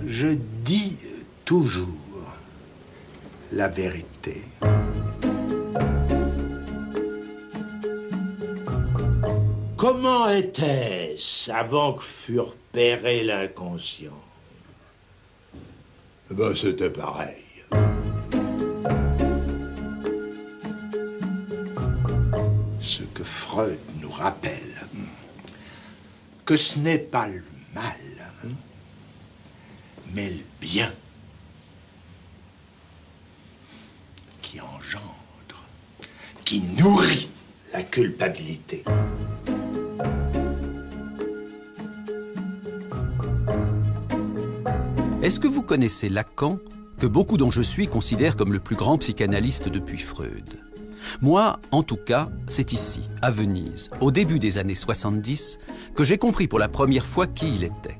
Je dis toujours la vérité. Comment était-ce avant que fût repéré l'inconscient? Ben, c'était pareil. Ce que Freud nous rappelle, que ce n'est pas le mal, mais le bien qui engendre, qui nourrit la culpabilité. Est-ce que vous connaissez Lacan, que beaucoup dont je suis considèrent comme le plus grand psychanalyste depuis Freud? Moi, en tout cas, c'est ici, à Venise, au début des années 70, que j'ai compris pour la première fois qui il était.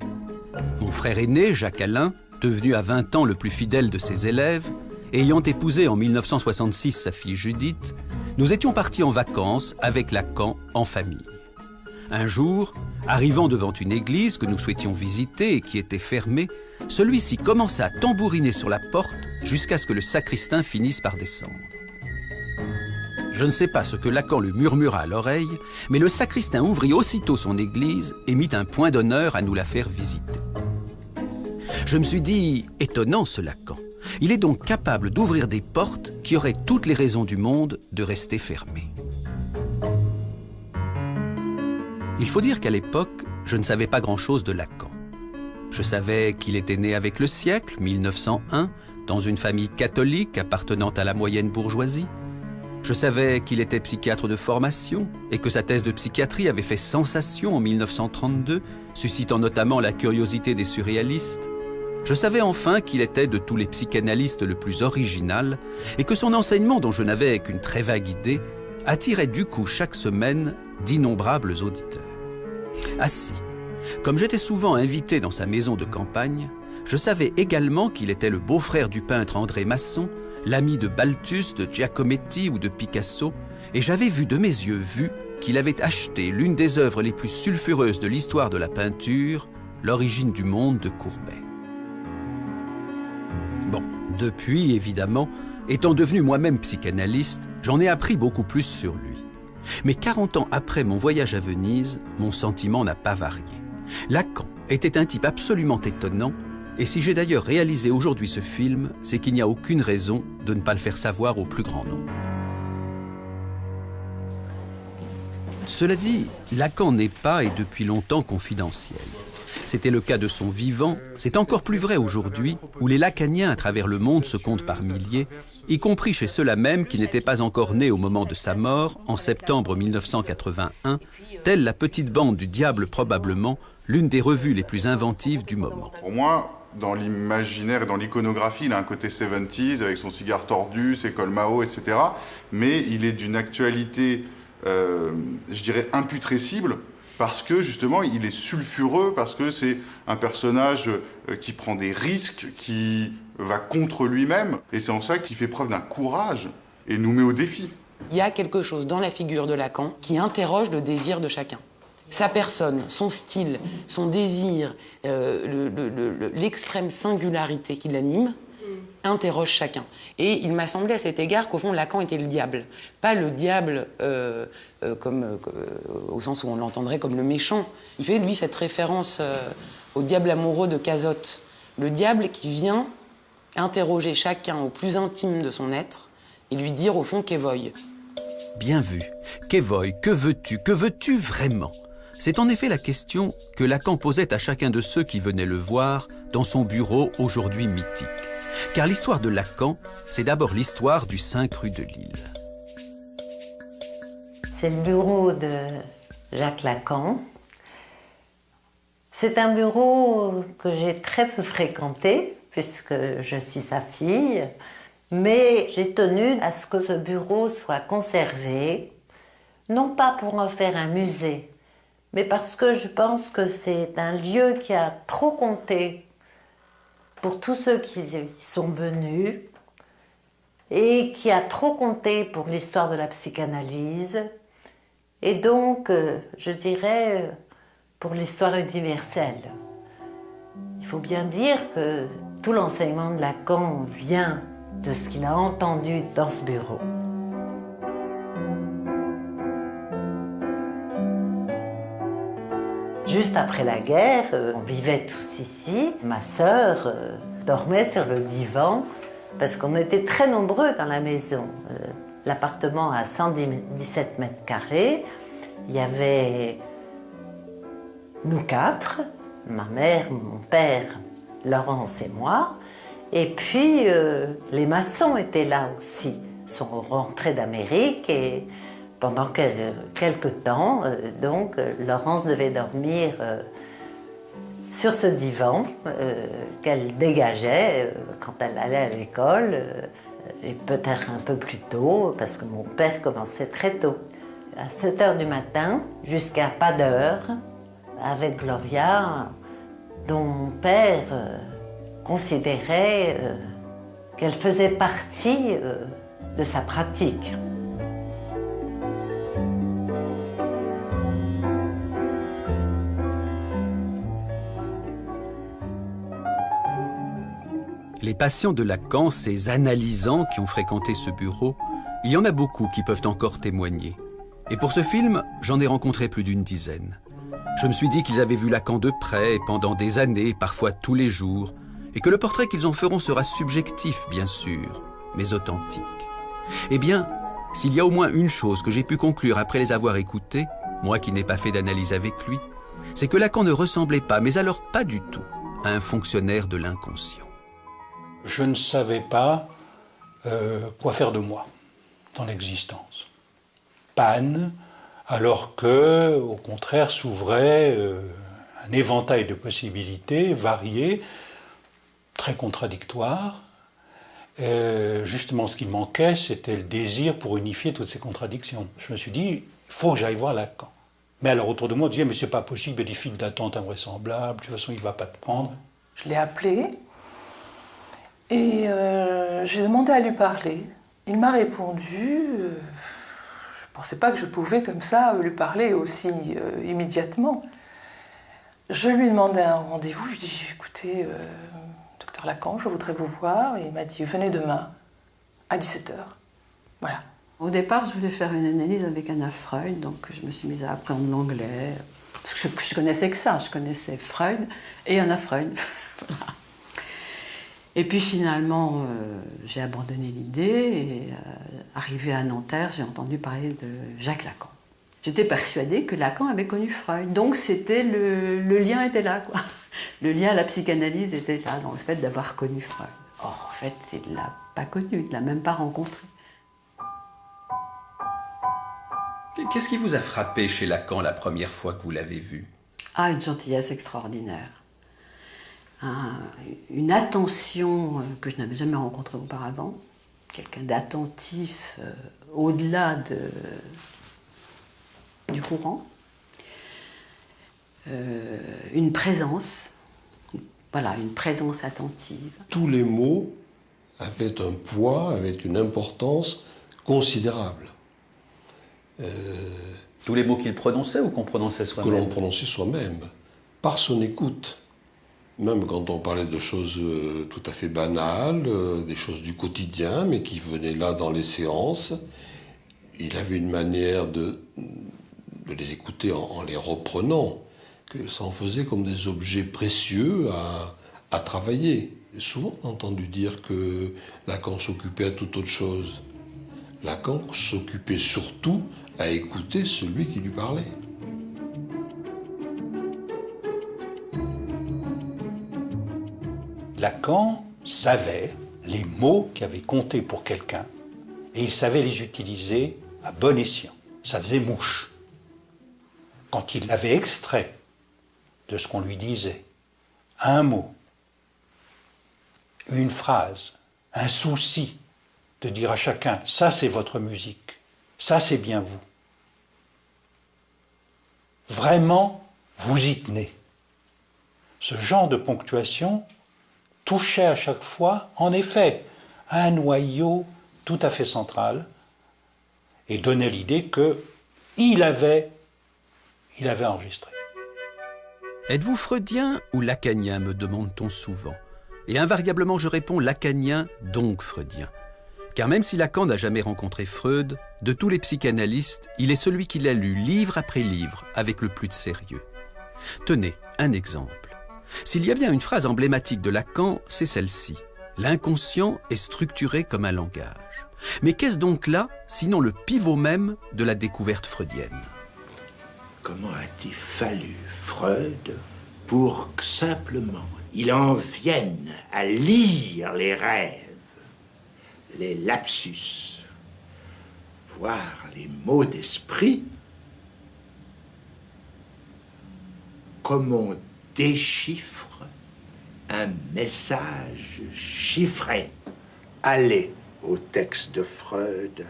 Mon frère aîné, Jacques Alain, devenu à 20 ans le plus fidèle de ses élèves, et ayant épousé en 1966 sa fille Judith, nous étions partis en vacances avec Lacan en famille. Un jour, arrivant devant une église que nous souhaitions visiter et qui était fermée, celui-ci commença à tambouriner sur la porte jusqu'à ce que le sacristain finisse par descendre. Je ne sais pas ce que Lacan lui murmura à l'oreille, mais le sacristain ouvrit aussitôt son église et mit un point d'honneur à nous la faire visiter. Je me suis dit, étonnant ce Lacan. Il est donc capable d'ouvrir des portes qui auraient toutes les raisons du monde de rester fermées. Il faut dire qu'à l'époque, je ne savais pas grand-chose de Lacan. Je savais qu'il était né avec le siècle, 1901, dans une famille catholique appartenant à la moyenne bourgeoisie. Je savais qu'il était psychiatre de formation et que sa thèse de psychiatrie avait fait sensation en 1932, suscitant notamment la curiosité des surréalistes. Je savais enfin qu'il était de tous les psychanalystes le plus original et que son enseignement, dont je n'avais qu'une très vague idée, attirait du coup chaque semaine d'innombrables auditeurs. Ainsi, comme j'étais souvent invité dans sa maison de campagne, je savais également qu'il était le beau-frère du peintre André Masson, l'ami de Balthus, de Giacometti ou de Picasso, et j'avais vu de mes yeux qu'il avait acheté l'une des œuvres les plus sulfureuses de l'histoire de la peinture, L'origine du monde de Courbet. Bon, depuis, évidemment, étant devenu moi-même psychanalyste, j'en ai appris beaucoup plus sur lui. Mais 40 ans après mon voyage à Venise, mon sentiment n'a pas varié. Lacan était un type absolument étonnant, et si j'ai d'ailleurs réalisé aujourd'hui ce film, c'est qu'il n'y a aucune raison de ne pas le faire savoir au plus grand nombre. Cela dit, Lacan n'est pas et depuis longtemps confidentiel. C'était le cas de son vivant, c'est encore plus vrai aujourd'hui, où les lacaniens à travers le monde se comptent par milliers, y compris chez ceux-là même qui n'étaient pas encore nés au moment de sa mort, en septembre 1981, telle la petite bande du diable probablement, l'une des revues les plus inventives du moment. Pour moi, dans l'imaginaire et dans l'iconographie, il a un côté 70s avec son cigare tordu, ses cols Mao, etc. Mais il est d'une actualité, je dirais, imputrescible, parce que justement, il est sulfureux, parce que c'est un personnage qui prend des risques, qui va contre lui-même. Et c'est en ça qu'il fait preuve d'un courage et nous met au défi. Il y a quelque chose dans la figure de Lacan qui interroge le désir de chacun. Sa personne, son style, son désir, l'extrême singularité qui l'anime, interroge chacun. Et il m'a semblé à cet égard qu'au fond, Lacan était le diable. Pas le diable au sens où on l'entendrait comme le méchant. Il fait, lui, cette référence au diable amoureux de Cazotte. Le diable qui vient interroger chacun au plus intime de son être et lui dire, au fond, qu'évoille. Bien vu. Qu'évoille, que veux-tu vraiment? C'est en effet la question que Lacan posait à chacun de ceux qui venaient le voir dans son bureau aujourd'hui mythique. Car l'histoire de Lacan, c'est d'abord l'histoire du 5 rue de Lille. C'est le bureau de Jacques Lacan. C'est un bureau que j'ai très peu fréquenté, puisque je suis sa fille. Mais j'ai tenu à ce que ce bureau soit conservé, non pas pour en faire un musée, mais parce que je pense que c'est un lieu qui a trop compté pour tous ceux qui y sont venus. et qui a trop compté pour l'histoire de la psychanalyse, et donc, je dirais, pour l'histoire universelle. Il faut bien dire que tout l'enseignement de Lacan vient de ce qu'il a entendu dans ce bureau. Juste après la guerre, on vivait tous ici. Ma sœur dormait sur le divan parce qu'on était très nombreux dans la maison. L'appartement a 117 mètres carrés. Il y avait nous quatre, ma mère, mon père, Laurence et moi. Et puis, les maçons étaient là aussi. Ils sont rentrés d'Amérique et pendant quelques temps, donc, Laurence devait dormir sur ce divan qu'elle dégageait quand elle allait à l'école, et peut-être un peu plus tôt, parce que mon père commençait très tôt. À 7 h du matin, jusqu'à pas d'heure, avec Gloria, dont mon père considérait qu'elle faisait partie de sa pratique. Les patients de Lacan, ces analysants qui ont fréquenté ce bureau, il y en a beaucoup qui peuvent encore témoigner. Et pour ce film, j'en ai rencontré plus d'une dizaine. Je me suis dit qu'ils avaient vu Lacan de près, pendant des années, parfois tous les jours, et que le portrait qu'ils en feront sera subjectif, bien sûr, mais authentique. Eh bien, s'il y a au moins une chose que j'ai pu conclure après les avoir écoutés, moi qui n'ai pas fait d'analyse avec lui, c'est que Lacan ne ressemblait pas, mais alors pas du tout, à un fonctionnaire de l'inconscient. Je ne savais pas quoi faire de moi dans l'existence. Panne, alors que, au contraire, s'ouvrait un éventail de possibilités variées, très contradictoires. Justement, ce qui manquait, c'était le désir pour unifier toutes ces contradictions. Je me suis dit, il faut que j'aille voir Lacan. Mais alors, autour de moi, on disait, mais c'est pas possible, il y a des files d'attente invraisemblables, de toute façon, il ne va pas te prendre. Je l'ai appelé et j'ai demandé à lui parler. Il m'a répondu. Je ne pensais pas que je pouvais comme ça lui parler aussi immédiatement. Je lui ai demandé un rendez-vous. Je lui ai dit, écoutez, docteur Lacan, je voudrais vous voir. Et il m'a dit, venez demain à 17 h. Voilà. Au départ, je voulais faire une analyse avec Anna Freud, donc je me suis mise à apprendre l'anglais. Parce que je connaissais que ça, je connaissais Freud et Anna Freud. Voilà. Et puis finalement, j'ai abandonné l'idée et arrivé à Nanterre, j'ai entendu parler de Jacques Lacan. J'étais persuadée que Lacan avait connu Freud, donc c'était le lien était là, quoi. Le lien à la psychanalyse était là, dans le fait d'avoir connu Freud. Or, en fait, il ne l'a pas connu, il ne l'a même pas rencontré. Qu'est-ce qui vous a frappé chez Lacan la première fois que vous l'avez vu? Ah, une gentillesse extraordinaire. Une attention que je n'avais jamais rencontrée auparavant. Quelqu'un d'attentif au-delà du courant. Une présence, voilà, une présence attentive. Tous les mots avaient un poids, avaient une importance considérable. Tous les mots qu'il prononçait ou qu'on prononçait soi-même? Que l'on prononçait soi-même, par son écoute. Même quand on parlait de choses tout à fait banales, des choses du quotidien, mais qui venaient là dans les séances, il avait une manière de les écouter en les reprenant, que ça en faisait comme des objets précieux à travailler. Et souvent, on a entendu dire que Lacan s'occupait à toute autre chose. Lacan s'occupait surtout à écouter celui qui lui parlait. Lacan savait les mots qui avaient compté pour quelqu'un et il savait les utiliser à bon escient. Ça faisait mouche. Quand il avait extrait de ce qu'on lui disait, un mot, une phrase, un souci de dire à chacun, ça c'est votre musique, ça c'est bien vous. Vraiment, vous y tenez. Ce genre de ponctuation touchait à chaque fois, en effet, à un noyau tout à fait central et donnait l'idée qu'il avait enregistré. Êtes-vous freudien ou lacanien, me demande-t-on souvent. Et invariablement je réponds lacanien, donc freudien. Car même si Lacan n'a jamais rencontré Freud, de tous les psychanalystes, il est celui qui l'a lu livre après livre avec le plus de sérieux. Tenez, un exemple. S'il y a bien une phrase emblématique de Lacan, c'est celle-ci. L'inconscient est structuré comme un langage. Mais qu'est-ce donc là, sinon le pivot même de la découverte freudienne ? Comment a-t-il fallu Freud pour que simplement il en vienne à lire les rêves, les lapsus, voire les mots d'esprit, comme on déchiffre un message chiffré. Allez au texte de Freud,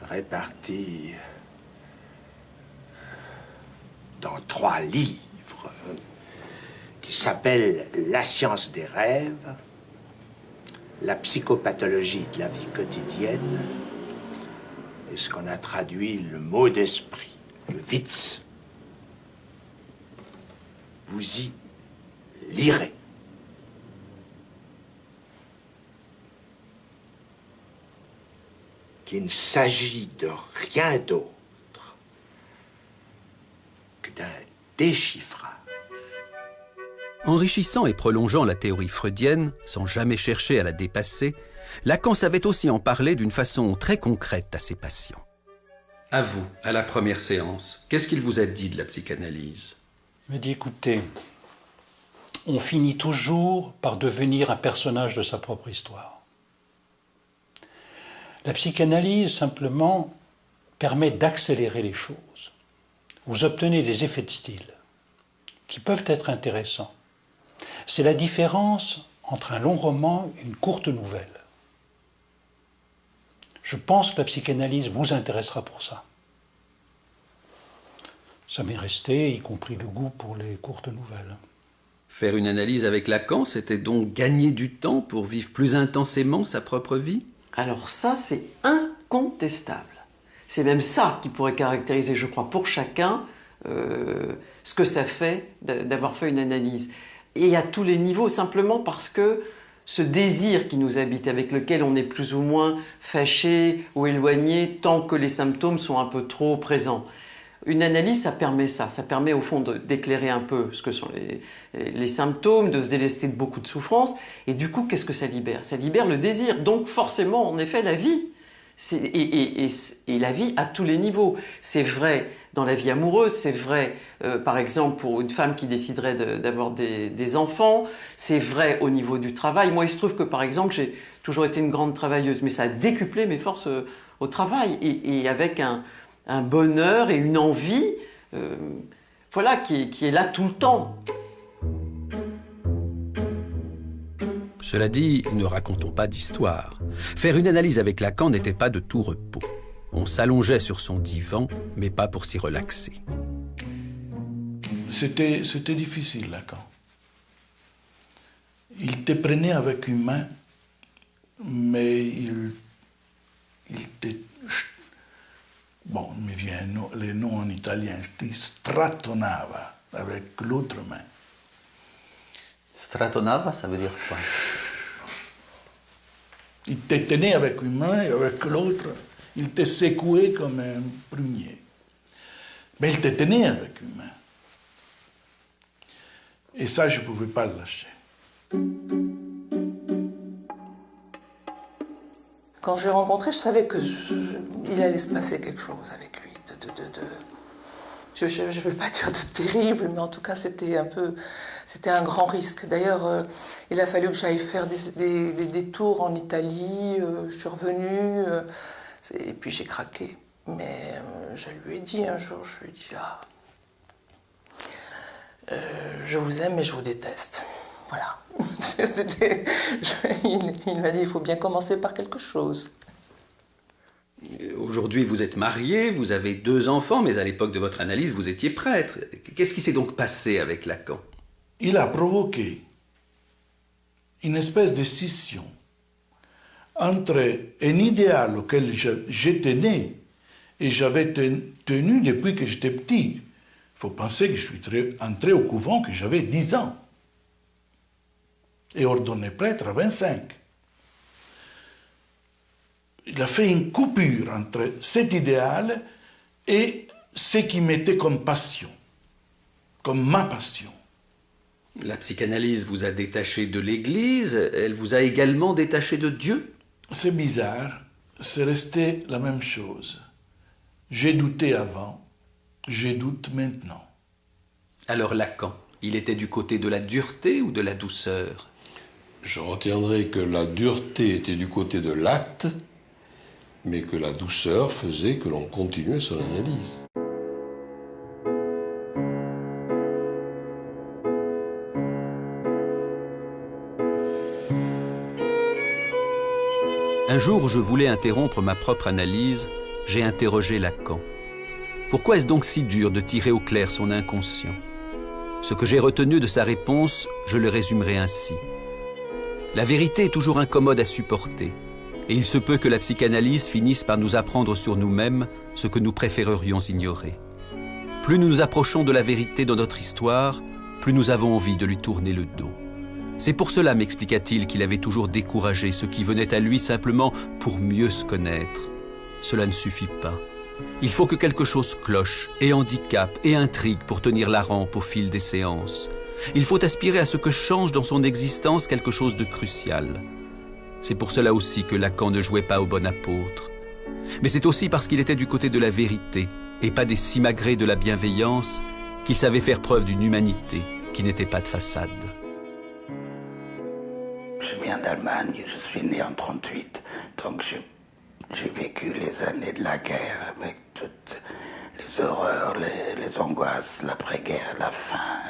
réparti dans 3 livres, qui s'appellent La science des rêves, La psychopathologie de la vie quotidienne, et ce qu'on a traduit le mot d'esprit, le Witz. Vous y lirez. Qu'il ne s'agit de rien d'autre que d'un déchiffrage. Enrichissant et prolongeant la théorie freudienne, sans jamais chercher à la dépasser, Lacan savait aussi en parler d'une façon très concrète à ses patients. À vous, à la première séance, qu'est-ce qu'il vous a dit de la psychanalyse ? Il m'a dit, écoutez, on finit toujours par devenir un personnage de sa propre histoire. La psychanalyse, simplement, permet d'accélérer les choses. Vous obtenez des effets de style qui peuvent être intéressants. C'est la différence entre un long roman et une courte nouvelle. Je pense que la psychanalyse vous intéressera pour ça. Ça m'est resté, y compris le goût pour les courtes nouvelles. Faire une analyse avec Lacan, c'était donc gagner du temps pour vivre plus intensément sa propre vie ? Alors ça, c'est incontestable. C'est même ça qui pourrait caractériser, je crois, pour chacun, ce que ça fait d'avoir fait une analyse. Et à tous les niveaux, simplement parce que ce désir qui nous habite, avec lequel on est plus ou moins fâché ou éloigné, tant que les symptômes sont un peu trop présents. Une analyse, ça permet ça. Ça permet au fond d'éclairer un peu ce que sont les symptômes, de se délester de beaucoup de souffrances. Et du coup, qu'est-ce que ça libère ? Ça libère le désir. Donc forcément, en effet, la vie. Et la vie à tous les niveaux. C'est vrai dans la vie amoureuse, c'est vrai par exemple pour une femme qui déciderait d'avoir des enfants, c'est vrai au niveau du travail. Moi, il se trouve que par exemple, j'ai toujours été une grande travailleuse, mais ça a décuplé mes forces au travail. Et avec un bonheur et une envie voilà, qui est là tout le temps. Cela dit, ne racontons pas d'histoire. Faire une analyse avec Lacan n'était pas de tout repos. On s'allongeait sur son divan, mais pas pour s'y relaxer. C'était difficile, Lacan. Il te prenait avec une main, mais il te... Bon, il me vient le nom en italien, il strattonava avec l'autre main. Strattonava, ça veut dire quoi? Il te tenait avec une main et avec l'autre, il te secouait comme un prunier. Mais il te tenait avec une main. Et ça, je ne pouvais pas le lâcher. Quand je l'ai rencontré, je savais qu'il allait se passer quelque chose avec lui. Je ne veux pas dire de terrible, mais en tout cas, c'était un grand risque. D'ailleurs, il a fallu que j'aille faire des tours en Italie. Je suis revenue, et puis j'ai craqué. Mais je lui ai dit un jour, je lui ai dit, je vous aime, mais je vous déteste. Voilà. Il m'a dit, il faut bien commencer par quelque chose. Aujourd'hui, vous êtes marié, vous avez 2 enfants, mais à l'époque de votre analyse, vous étiez prêtre. Qu'est-ce qui s'est donc passé avec Lacan? Il a provoqué une espèce de scission entre un idéal auquel j'étais né et j'avais tenu depuis que j'étais petit. Il faut penser que je suis entré au couvent que j'avais 10 ans et ordonné prêtre à 25. Il a fait une coupure entre cet idéal et ce qui m'était comme passion, comme ma passion. La psychanalyse vous a détaché de l'Église, elle vous a également détaché de Dieu? C'est bizarre, c'est resté la même chose. J'ai douté avant, je doute maintenant. Alors Lacan, il était du côté de la dureté ou de la douceur? Je retiendrai que la dureté était du côté de l'acte, mais que la douceur faisait que l'on continuait son analyse. Un jour où je voulais interrompre ma propre analyse, j'ai interrogé Lacan. Pourquoi est-ce donc si dur de tirer au clair son inconscient? Ce que j'ai retenu de sa réponse, je le résumerai ainsi. La vérité est toujours incommode à supporter, et il se peut que la psychanalyse finisse par nous apprendre sur nous-mêmes ce que nous préférerions ignorer. Plus nous nous approchons de la vérité dans notre histoire, plus nous avons envie de lui tourner le dos. C'est pour cela, m'expliqua-t-il, qu'il avait toujours découragé ceux qui venaient à lui simplement pour mieux se connaître. Cela ne suffit pas. Il faut que quelque chose cloche, et handicape, et intrigue pour tenir la rampe au fil des séances. Il faut aspirer à ce que change dans son existence quelque chose de crucial. C'est pour cela aussi que Lacan ne jouait pas au bon apôtre. Mais c'est aussi parce qu'il était du côté de la vérité, et pas des simagrées de la bienveillance, qu'il savait faire preuve d'une humanité qui n'était pas de façade. Je viens d'Allemagne, je suis né en 1938, donc j'ai vécu les années de la guerre avec toutes les horreurs, les angoisses, l'après-guerre, la faim,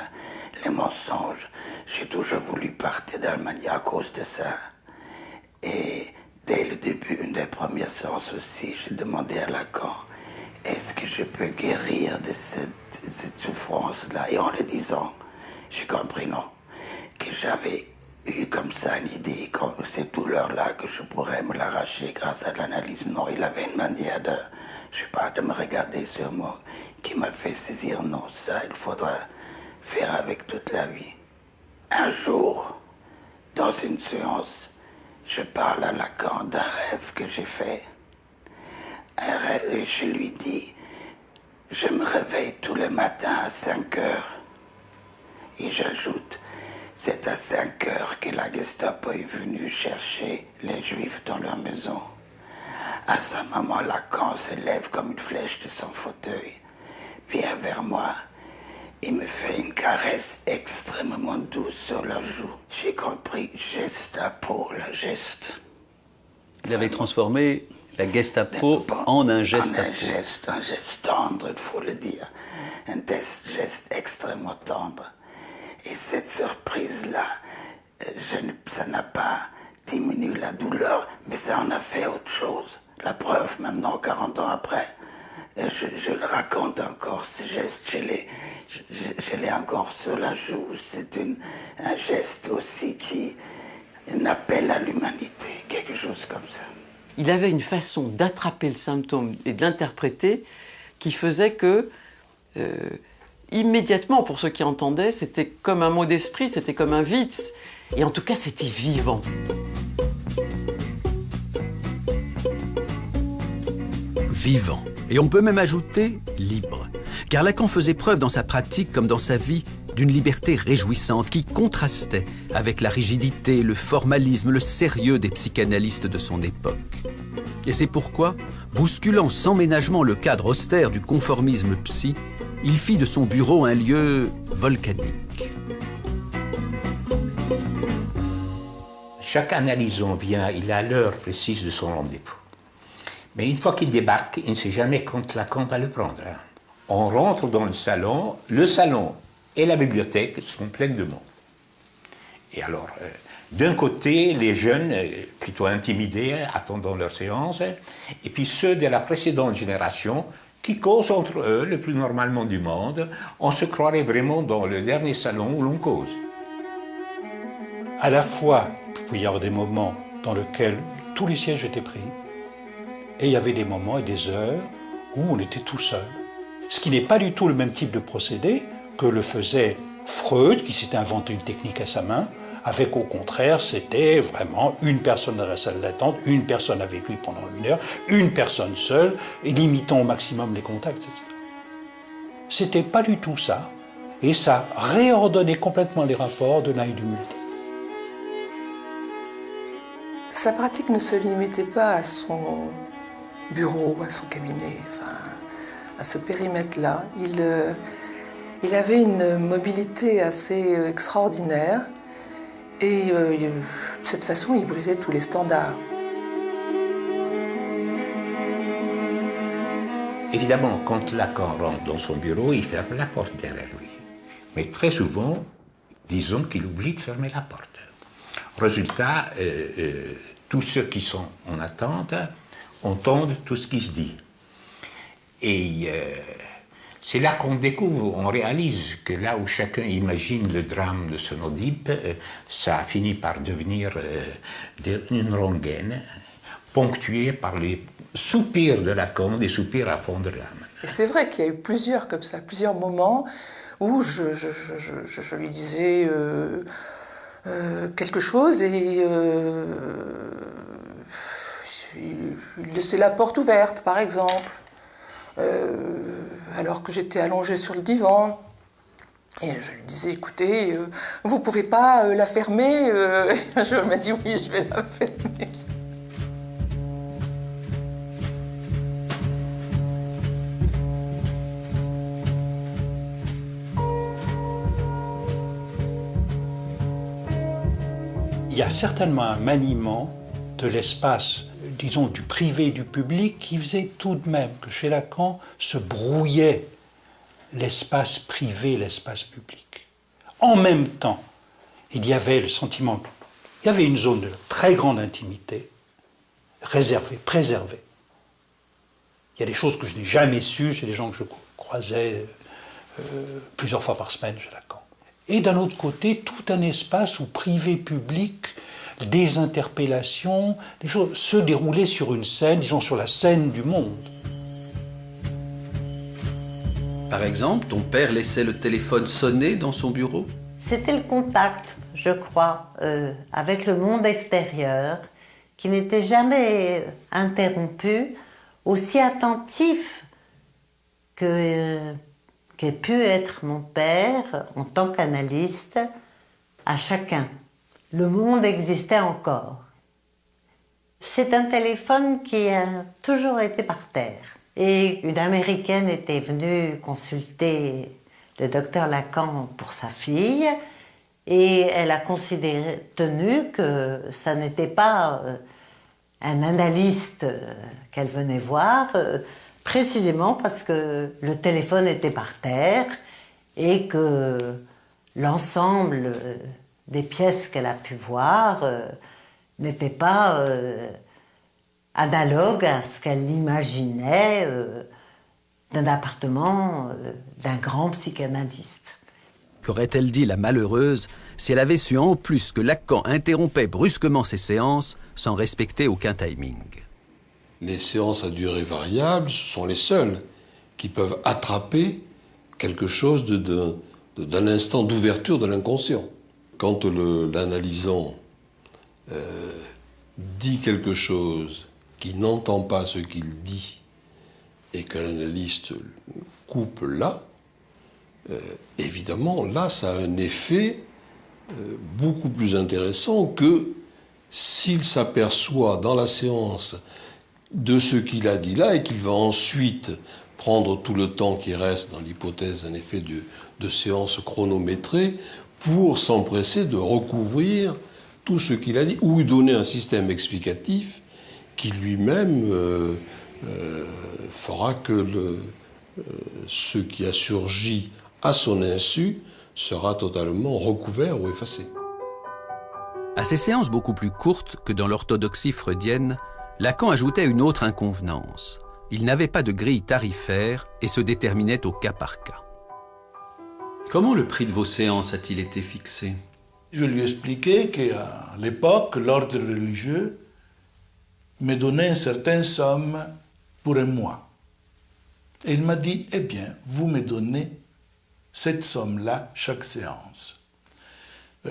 les mensonges. J'ai toujours voulu partir d'Allemagne à cause de ça. Et dès le début, une des premières séances aussi, j'ai demandé à Lacan, est-ce que je peux guérir de cette souffrance-là? Et en le disant, j'ai compris non, que j'avais eu comme ça une idée, comme cette douleur-là, que je pourrais me l'arracher grâce à l'analyse. Non, il avait une manière de, je sais pas, de me regarder sur moi, qui m'a fait saisir, non, ça, il faudra faire avec toute la vie. Un jour, dans une séance, je parle à Lacan d'un rêve que j'ai fait. Un rêve, et je lui dis, je me réveille tous les matins à 5 heures. Et j'ajoute, c'est à 5 heures que la Gestapo est venue chercher les Juifs dans leur maison. À ce moment, Lacan se lève comme une flèche de son fauteuil, vient vers moi et me fait une caresse extrêmement douce sur la joue. J'ai compris, Gestapo, le geste. Il avait transformé la Gestapo en un geste. Un geste tendre, il faut le dire. Un geste extrêmement tendre. Et cette surprise-là, ça n'a pas diminué la douleur, mais ça en a fait autre chose. La preuve, maintenant, 40 ans après, je le raconte encore, ce geste, je l'ai encore sur la joue. C'est un geste aussi qui un appel à l'humanité, quelque chose comme ça. Il avait une façon d'attraper le symptôme et de l'interpréter qui faisait que, immédiatement, pour ceux qui entendaient, c'était comme un mot d'esprit, c'était comme un Witz. Et en tout cas, c'était vivant. Vivant. Et on peut même ajouter libre. Car Lacan faisait preuve dans sa pratique comme dans sa vie d'une liberté réjouissante qui contrastait avec la rigidité, le formalisme, le sérieux des psychanalystes de son époque. Et c'est pourquoi, bousculant sans ménagement le cadre austère du conformisme psy, il fit de son bureau un lieu volcanique. Chaque analysant vient, il a l'heure précise de son rendez-vous. Mais une fois qu'il débarque, il ne sait jamais quand Lacan va le prendre. On rentre dans le salon et la bibliothèque sont pleines de monde. Et alors, d'un côté, les jeunes, plutôt intimidés, attendant leur séance, et puis ceux de la précédente génération, qui causent entre eux le plus normalement du monde. On se croirait vraiment dans le dernier salon où l'on cause. À la fois, il peut y avoir des moments dans lesquels tous les sièges étaient pris. Et il y avait des moments et des heures où on était tout seul. Ce qui n'est pas du tout le même type de procédé que le faisait Freud, qui s'était inventé une technique à sa main, avec au contraire, c'était vraiment une personne dans la salle d'attente, une personne avec lui pendant 1 heure, une personne seule, et limitant au maximum les contacts, etc. C'était pas du tout ça, et ça réordonnait complètement les rapports de l'un et du multi. Sa pratique ne se limitait pas à son bureau, à son cabinet, enfin, à ce périmètre-là. Il avait une mobilité assez extraordinaire et de cette façon, il brisait tous les standards. Évidemment, quand Lacan rentre dans son bureau, il ferme la porte derrière lui. Mais très souvent, disons qu'il oublie de fermer la porte. Résultat, tous ceux qui sont en attente entendent tout ce qui se dit. Et c'est là qu'on découvre, on réalise que là où chacun imagine le drame de son Oedipe, ça finit par devenir une rengaine, ponctuée par les soupirs de Lacan, des soupirs à fond de l'âme. Et c'est vrai qu'il y a eu plusieurs comme ça, plusieurs moments où je lui disais quelque chose et il laissait la porte ouverte, par exemple, alors que j'étais allongée sur le divan. Et je lui disais, écoutez, vous ne pouvez pas la fermer. Je m'a dit, oui, je vais la fermer. Il y a certainement un maniement de l'espace, disons, du privé et du public qui faisait tout de même que chez Lacan se brouillait l'espace privé, l'espace public. En même temps, il y avait le sentiment, il y avait une zone de très grande intimité, réservée, préservée. Il y a des choses que je n'ai jamais sues chez les gens que je croisais plusieurs fois par semaine chez Lacan. Et d'un autre côté, tout un espace où privé-public, des interpellations, des choses se déroulaient sur une scène, disons sur la scène du monde. Par exemple, ton père laissait le téléphone sonner dans son bureau? C'était le contact, je crois, avec le monde extérieur, qui n'était jamais interrompu, aussi attentif qu'ait pu être mon père en tant qu'analyste à chacun. Le monde existait encore. C'est un téléphone qui a toujours été par terre. Et une Américaine était venue consulter le docteur Lacan pour sa fille et elle a tenu que ça n'était pas un analyste qu'elle venait voir, précisément parce que le téléphone était par terre et que l'ensemble des pièces qu'elle a pu voir n'était pas analogue à ce qu'elle imaginait d'un appartement d'un grand psychanalyste. Qu'aurait-elle dit la malheureuse si elle avait su en plus que Lacan interrompait brusquement ses séances sans respecter aucun timing? Les séances à durée variable, ce sont les seules qui peuvent attraper quelque chose d'un instant d'ouverture de l'inconscient. Quand l'analysant dit quelque chose qui n'entend pas ce qu'il dit et que l'analyste coupe là, évidemment, là, ça a un effet beaucoup plus intéressant que s'il s'aperçoit dans la séance de ce qu'il a dit là et qu'il va ensuite prendre tout le temps qui reste dans l'hypothèse d'un effet de séance chronométrée pour s'empresser de recouvrir tout ce qu'il a dit ou lui donner un système explicatif qui lui-même fera que ce qui a surgi à son insu sera totalement recouvert ou effacé. À ces séances beaucoup plus courtes que dans l'orthodoxie freudienne, Lacan ajoutait une autre inconvenance. Il n'avait pas de grille tarifaire et se déterminait au cas par cas. Comment le prix de vos séances a-t-il été fixé? Je lui ai expliqué qu'à l'époque, l'ordre religieux me donner une certaine somme pour un mois. Et il m'a dit, eh bien, vous me donnez cette somme-là chaque séance.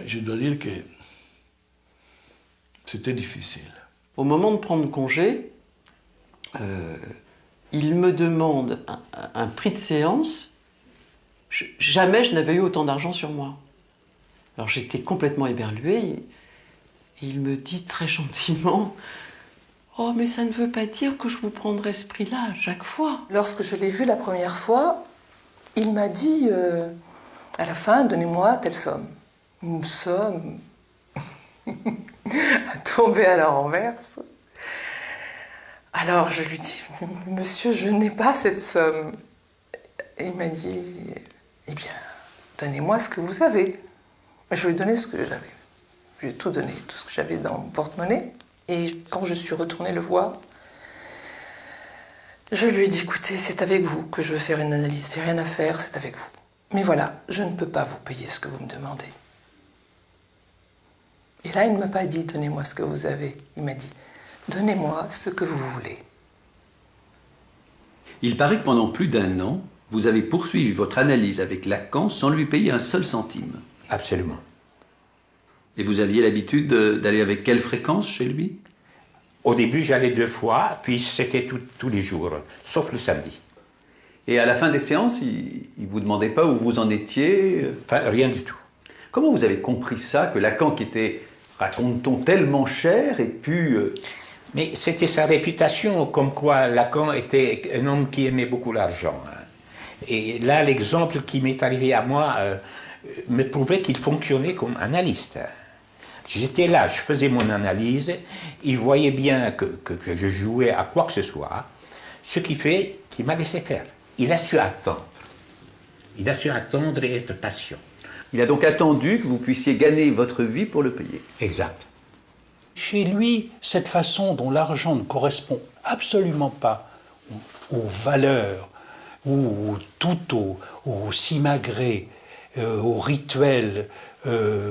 Je dois dire que c'était difficile. Au moment de prendre congé, il me demande un prix de séance. Jamais je n'avais eu autant d'argent sur moi. Alors j'étais complètement éberluée. Et il me dit très gentiment, « Oh, mais ça ne veut pas dire que je vous prendrai ce prix-là à chaque fois. » Lorsque je l'ai vu la première fois, il m'a dit, à la fin, donnez-moi telle somme. Une somme à tomber à la renverse. Alors je lui dis, monsieur, je n'ai pas cette somme. Et il m'a dit, eh bien, donnez-moi ce que vous avez. Je lui ai donné ce que j'avais. Je lui ai tout donné, tout ce que j'avais dans mon porte-monnaie. Et quand je suis retournée le voir, je lui ai dit, écoutez, c'est avec vous que je veux faire une analyse. C'est rien à faire, c'est avec vous. Mais voilà, je ne peux pas vous payer ce que vous me demandez. Et là, il ne m'a pas dit, donnez-moi ce que vous avez. Il m'a dit, donnez-moi ce que vous voulez. Il paraît que pendant plus d'1 an, vous avez poursuivi votre analyse avec Lacan sans lui payer un seul centime. Absolument. Et vous aviez l'habitude d'aller avec quelle fréquence chez lui? Au début, j'allais 2 fois, puis c'était tous les jours, sauf le samedi. Et à la fin des séances, il ne vous demandait pas où vous en étiez? Enfin, rien du tout. Comment vous avez compris ça, que Lacan, qui était, raconte-t-on, tellement cher, ait pu... Mais c'était sa réputation, comme quoi Lacan était un homme qui aimait beaucoup l'argent. Et là, l'exemple qui m'est arrivé à moi me prouvait qu'il fonctionnait comme analyste. J'étais là, je faisais mon analyse, il voyait bien que je jouais à quoi que ce soit, ce qui fait qu'il m'a laissé faire. Il a su attendre. Il a su attendre et être patient. Il a donc attendu que vous puissiez gagner votre vie pour le payer. Exact. Chez lui, cette façon dont l'argent ne correspond absolument pas aux valeurs ou tout au simagré, au rituel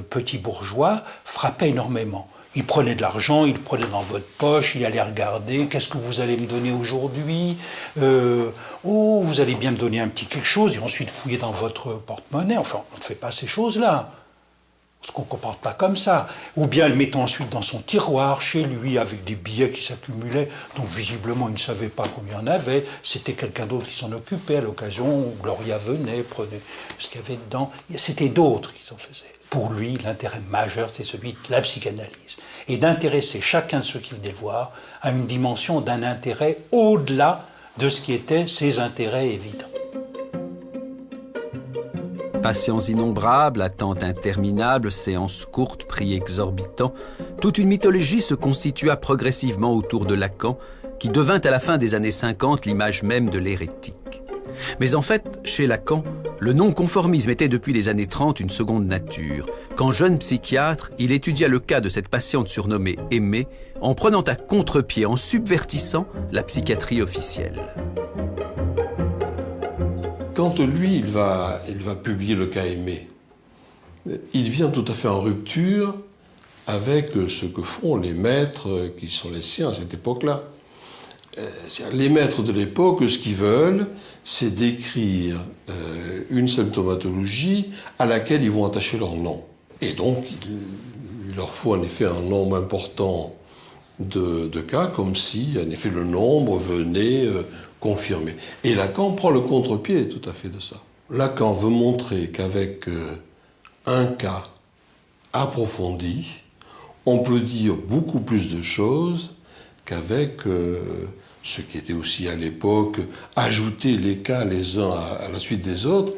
petit bourgeois, frappait énormément. Il prenait de l'argent, il le prenait dans votre poche, il allait regarder, qu'est-ce que vous allez me donner aujourd'hui? Oh, vous allez bien me donner un petit quelque chose, et ensuite fouiller dans votre porte-monnaie. Enfin, on ne fait pas ces choses-là. Parce qu'on ne comporte pas comme ça. Ou bien le mettant ensuite dans son tiroir, chez lui, avec des billets qui s'accumulaient, donc visiblement il ne savait pas combien il y en avait. C'était quelqu'un d'autre qui s'en occupait à l'occasion où Gloria venait, prenait ce qu'il y avait dedans. C'était d'autres qui s'en faisaient. Pour lui, l'intérêt majeur, c'était celui de la psychanalyse. Et d'intéresser chacun de ceux qui venaient le voir à une dimension d'un intérêt au-delà de ce qui étaient ses intérêts évidents. Patients innombrables, attentes interminables, séances courtes, prix exorbitants, toute une mythologie se constitua progressivement autour de Lacan, qui devint à la fin des années 50 l'image même de l'hérétique. Mais en fait, chez Lacan, le non-conformisme était depuis les années 30 une seconde nature. Quand jeune psychiatre, il étudia le cas de cette patiente surnommée Aimée, en prenant à contre-pied, en subvertissant la psychiatrie officielle. Quand lui, il va publier le cas Aimée, il vient tout à fait en rupture avec ce que font les maîtres qui sont les siens à cette époque-là. Les maîtres de l'époque, ce qu'ils veulent, c'est décrire une symptomatologie à laquelle ils vont attacher leur nom. Et donc, il leur faut en effet un nombre important de cas, comme si, en effet, le nombre venait confirmer. Et Lacan prend le contre-pied tout à fait de ça. Lacan veut montrer qu'avec un cas approfondi, on peut dire beaucoup plus de choses qu'avec ce qui était aussi à l'époque ajouter les cas les uns à la suite des autres,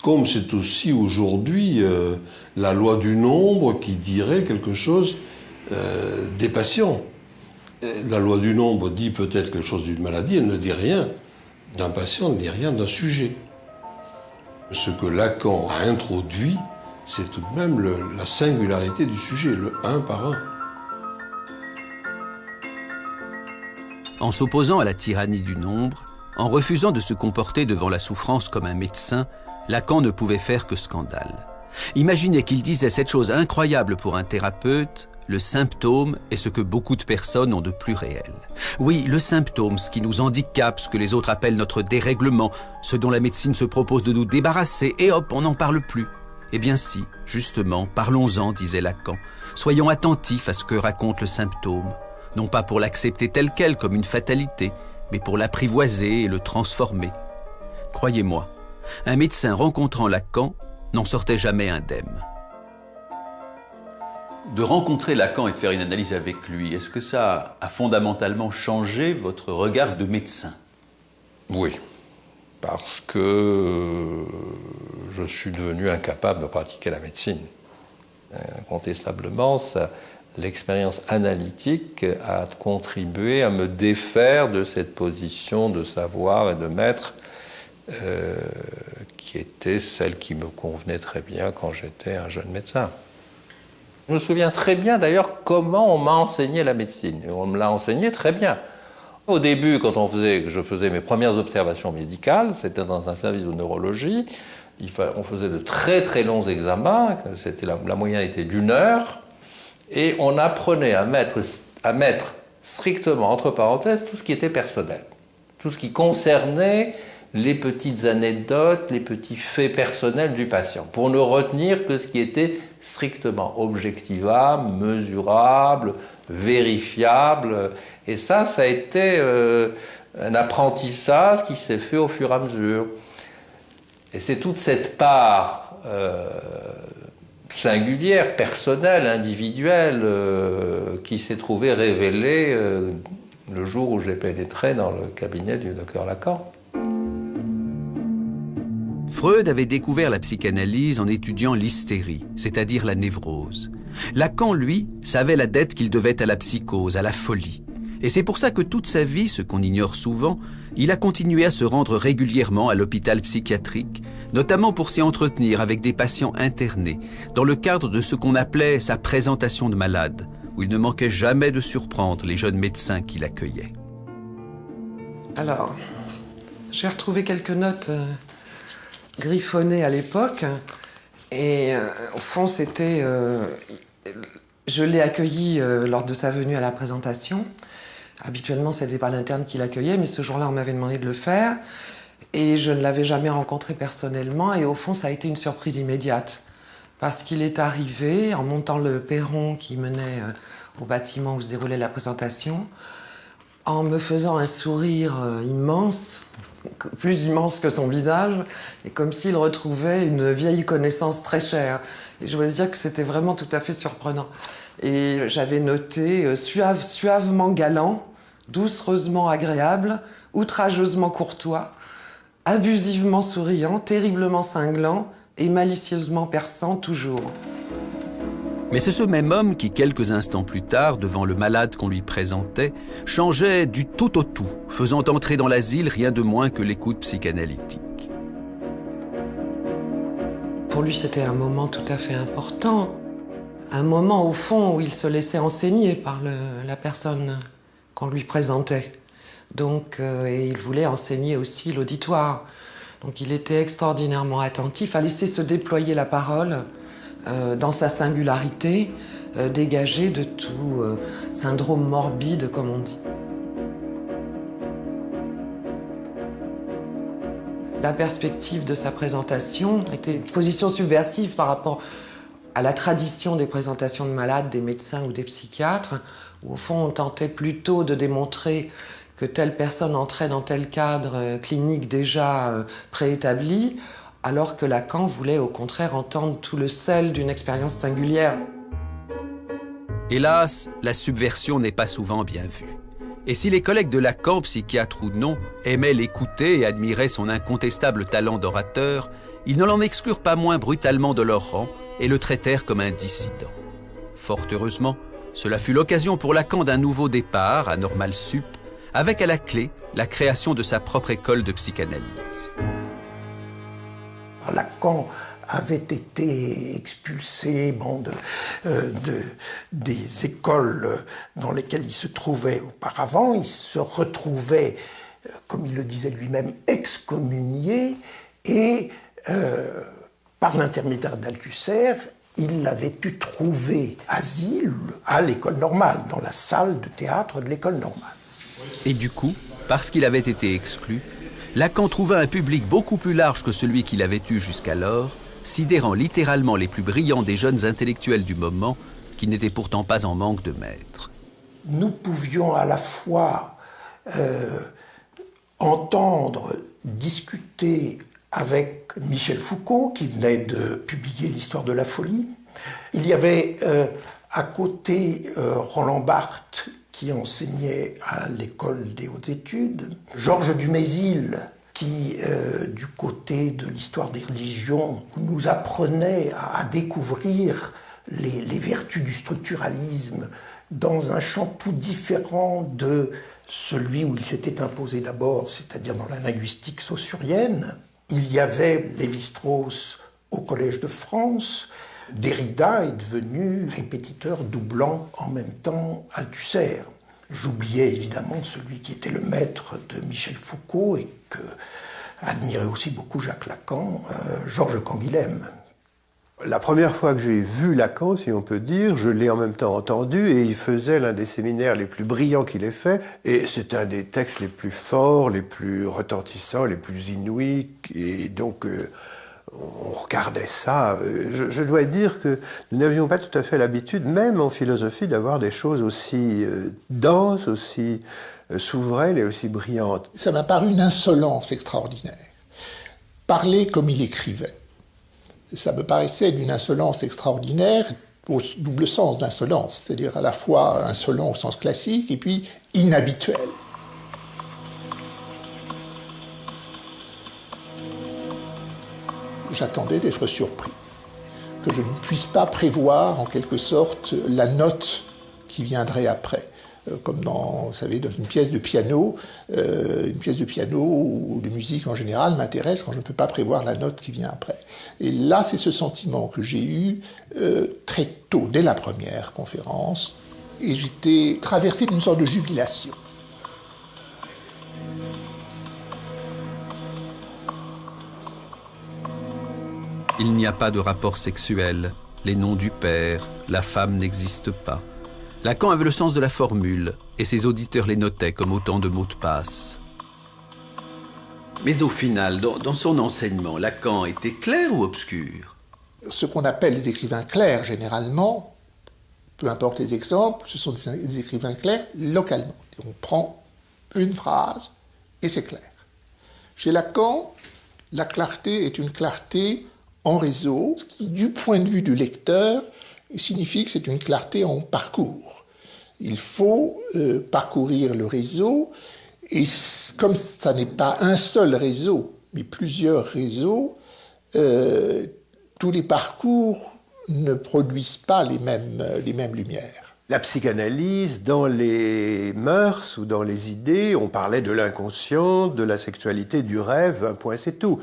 comme c'est aussi aujourd'hui la loi du nombre qui dirait quelque chose des patients. La loi du nombre dit peut-être quelque chose d'une maladie, elle ne dit rien d'un patient, elle ne dit rien d'un sujet. Ce que Lacan a introduit, c'est tout de même la singularité du sujet, le un par un. En s'opposant à la tyrannie du nombre, en refusant de se comporter devant la souffrance comme un médecin, Lacan ne pouvait faire que scandale. Imaginez qu'il disait cette chose incroyable pour un thérapeute: le symptôme est ce que beaucoup de personnes ont de plus réel. Oui, le symptôme, ce qui nous handicape, ce que les autres appellent notre dérèglement, ce dont la médecine se propose de nous débarrasser, et hop, on n'en parle plus. Eh bien si, justement, parlons-en, disait Lacan. Soyons attentifs à ce que raconte le symptôme, non pas pour l'accepter tel quel comme une fatalité, mais pour l'apprivoiser et le transformer. Croyez-moi, un médecin rencontrant Lacan n'en sortait jamais indemne. De rencontrer Lacan et de faire une analyse avec lui, est-ce que ça a fondamentalement changé votre regard de médecin? Oui, parce que je suis devenu incapable de pratiquer la médecine. Incontestablement, l'expérience analytique a contribué à me défaire de cette position de savoir et de maître qui était celle qui me convenait très bien quand j'étais un jeune médecin. Je me souviens très bien d'ailleurs comment on m'a enseigné la médecine. On me l'a enseigné très bien. Au début, quand je faisais mes premières observations médicales, c'était dans un service de neurologie, on faisait de très très longs examens, la moyenne était d'1 heure, et on apprenait à mettre strictement entre parenthèses tout ce qui était personnel, tout ce qui concernait les petites anecdotes, les petits faits personnels du patient, pour ne retenir que ce qui était strictement objectivable, mesurable, vérifiable. Et ça a été un apprentissage qui s'est fait au fur et à mesure. Et c'est toute cette part singulière, personnelle, individuelle, qui s'est trouvée révélée le jour où j'ai pénétré dans le cabinet du docteur Lacan. Freud avait découvert la psychanalyse en étudiant l'hystérie, c'est-à-dire la névrose. Lacan, lui, savait la dette qu'il devait à la psychose, à la folie. Et c'est pour ça que toute sa vie, ce qu'on ignore souvent, il a continué à se rendre régulièrement à l'hôpital psychiatrique, notamment pour s'y entretenir avec des patients internés, dans le cadre de ce qu'on appelait sa présentation de malade, où il ne manquait jamais de surprendre les jeunes médecins qui l'accueillaient. Alors, j'ai retrouvé quelques notes griffonnées à l'époque, et au fond, c'était... je l'ai accueilli lors de sa venue à la présentation. Habituellement, c'était pas l'interne qui l'accueillait, mais ce jour-là, on m'avait demandé de le faire. Et je ne l'avais jamais rencontré personnellement. Et au fond, ça a été une surprise immédiate. Parce qu'il est arrivé, en montant le perron qui menait au bâtiment où se déroulait la présentation, en me faisant un sourire immense, plus immense que son visage, et comme s'il retrouvait une vieille connaissance très chère. Et je dois dire que c'était vraiment tout à fait surprenant. Et j'avais noté suavement galant, doucereusement agréable, outrageusement courtois, abusivement souriant, terriblement cinglant et malicieusement perçant toujours. Mais c'est ce même homme qui, quelques instants plus tard, devant le malade qu'on lui présentait, changeait du tout au tout, faisant entrer dans l'asile rien de moins que l'écoute psychanalytique. Pour lui, c'était un moment tout à fait important. Un moment, au fond, où il se laissait enseigner par la personne qu'on lui présentait. Donc, et il voulait enseigner aussi l'auditoire. Donc il était extraordinairement attentif à laisser se déployer la parole dans sa singularité, dégagée de tout syndrome morbide, comme on dit. La perspective de sa présentation était une position subversive par rapport à la tradition des présentations de malades, des médecins ou des psychiatres, où au fond on tentait plutôt de démontrer que telle personne entrait dans tel cadre clinique déjà préétabli, alors que Lacan voulait au contraire entendre tout le sel d'une expérience singulière. Hélas, la subversion n'est pas souvent bien vue. Et si les collègues de Lacan, psychiatres ou non, aimaient l'écouter et admiraient son incontestable talent d'orateur, ils ne l'en exclurent pas moins brutalement de leur rang et le traitèrent comme un dissident. Fort heureusement, cela fut l'occasion pour Lacan d'un nouveau départ à Normal Sup, avec à la clé la création de sa propre école de psychanalyse. Lacan avait été expulsé des écoles dans lesquelles il se trouvait auparavant. Il se retrouvait, comme il le disait lui-même, excommunié et par l'intermédiaire d'Althusser, il avait pu trouver asile à l'école normale, dans la salle de théâtre de l'école normale. Et du coup, parce qu'il avait été exclu, Lacan trouva un public beaucoup plus large que celui qu'il avait eu jusqu'alors, sidérant littéralement les plus brillants des jeunes intellectuels du moment, qui n'étaient pourtant pas en manque de maîtres. Nous pouvions à la fois entendre, discuter avec Michel Foucault, qui venait de publier l'Histoire de la folie. Il y avait à côté Roland Barthes, qui enseignait à l'école des hautes études, Georges Dumézil, qui, du côté de l'histoire des religions, nous apprenait à découvrir les vertus du structuralisme dans un champ tout différent de celui où il s'était imposé d'abord, c'est-à-dire dans la linguistique saussurienne. Il y avait Lévi-Strauss au Collège de France. Derrida est devenu répétiteur doublant en même temps Althusser. J'oubliais évidemment celui qui était le maître de Michel Foucault et que admirait aussi beaucoup Jacques Lacan, Georges Canguilhem. La première fois que j'ai vu Lacan, si on peut dire, je l'ai en même temps entendu et il faisait l'un des séminaires les plus brillants qu'il ait fait et c'est un des textes les plus forts, les plus retentissants, les plus inouïs et donc on regardait ça. Je dois dire que nous n'avions pas tout à fait l'habitude, même en philosophie, d'avoir des choses aussi denses, aussi souveraines et aussi brillantes. Ça m'a paru une insolence extraordinaire. Parler comme il écrivait. Ça me paraissait d'une insolence extraordinaire, au double sens d'insolence, c'est-à-dire à la fois insolent au sens classique et puis inhabituel. J'attendais d'être surpris, que je ne puisse pas prévoir en quelque sorte la note qui viendrait après. Comme dans, vous savez, dans une pièce de piano ou de musique en général m'intéresse quand je ne peux pas prévoir la note qui vient après. Et là, c'est ce sentiment que j'ai eu très tôt, dès la première conférence, et j'étais traversé d'une sorte de jubilation. Il n'y a pas de rapport sexuel, les noms du père, la femme n'existent pas. Lacan avait le sens de la formule, et ses auditeurs les notaient comme autant de mots de passe. Mais au final, dans son enseignement, Lacan était clair ou obscur? Ce qu'on appelle les écrivains clairs, généralement, peu importe les exemples, ce sont des écrivains clairs localement. On prend une phrase et c'est clair. Chez Lacan, la clarté est une clarté en réseau, ce qui, du point de vue du lecteur, signifie que c'est une clarté en parcours. Il faut parcourir le réseau, et comme ça n'est pas un seul réseau, mais plusieurs réseaux, tous les parcours ne produisent pas les mêmes lumières. La psychanalyse, dans les mœurs ou dans les idées, on parlait de l'inconscient, de la sexualité, du rêve, un point c'est tout.